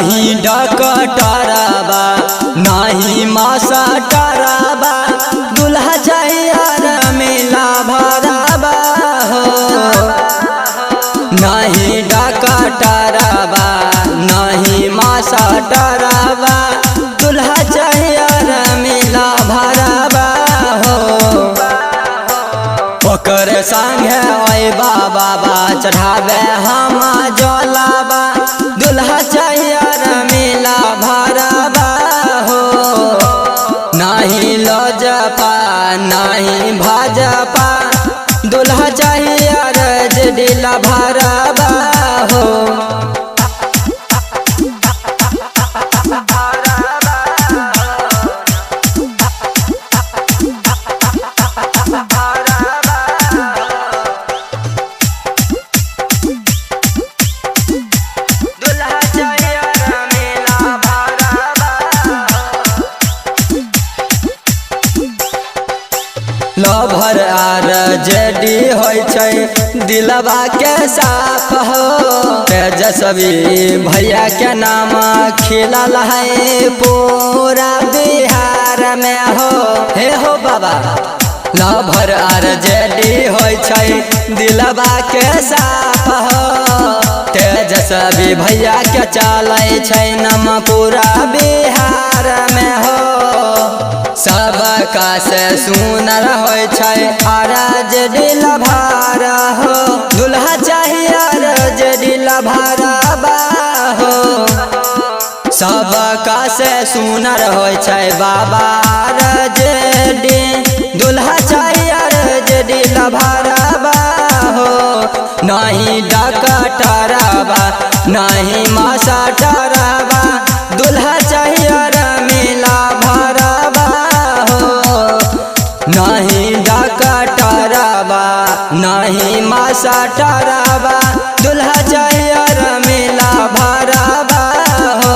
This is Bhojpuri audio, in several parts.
नहीं डकटरबा नहीं मास्टरबा दुल्हा चाहिए मिला भरबा हो। नहीं डकटरबा नहीं मास्टरबा दुल्हा चाहिए मिला भरबा हो। ओकर संगे अइबा बाबा चढ़ावे हम जलाबा दुल्हा चाहिए मिला भरबा हो। नहीं लजपा नहीं भाजपा दुल्हा चाहिए जडिला भरबा हो। लभर आर जेडी होय छै दिलवा के साफ हो। तेजस्वी भैया के नाम खिलल है पूरा बिहार में हो। हे हो बाबा लभर आर जेडी होय छै दिलवा के साफ हो। तेजस्वी भैया के चलै छै नाम पूरा बिहार में हो। सबका से सुनर होय छै जडिला भार हो। दुल्हा चाहिए जडिला भरबा हो। सबका से सुनर होय छै बाबा जेडी दुल्हा चाहिए जडिला भरबा हो। नहीं डकटरबा नहीं मास्टरबा दुल्हा चाहिए मिला भरबा हो। नहीं डकटरबा नहीं मास्टरबा दुल्हा चाहिए मिला भरबा हो।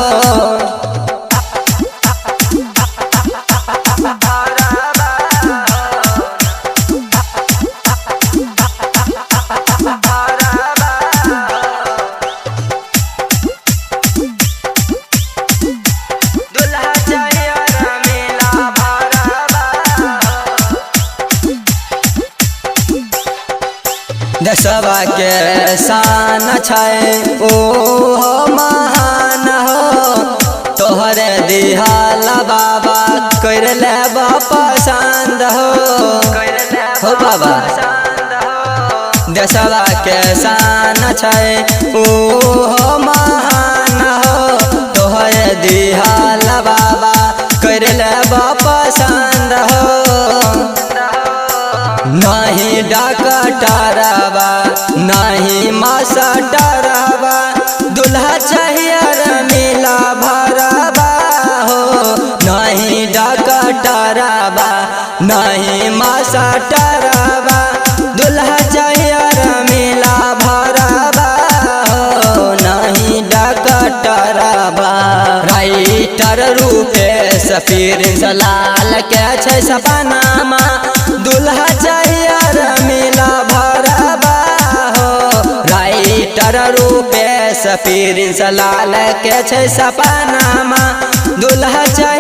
देशवा के शान छै ओ महान हो। तोहरे दिहाल बाबा कर लेब पसंद हो बाबा। देशवा के शान छै ओ महान हो। तोहरे दिहाल बाबा कर लेब पसंद हो। नहीं डकटरबा नहीं मास्टरबा दुल्हा चाहिए मिला भरबा हो। नहीं डकटरबा नहीं मास्टरबा दुल्हा चाहिए मिला भरबा हो। नहीं डकटरबा राइटर रूपेश प्रिंस लाल के छै सपनामा दुल्हा चाहिए मिला भरबा हो। राइटर रूपेश प्रिंस लाल के छै सपनामा दुल्हा चाहिए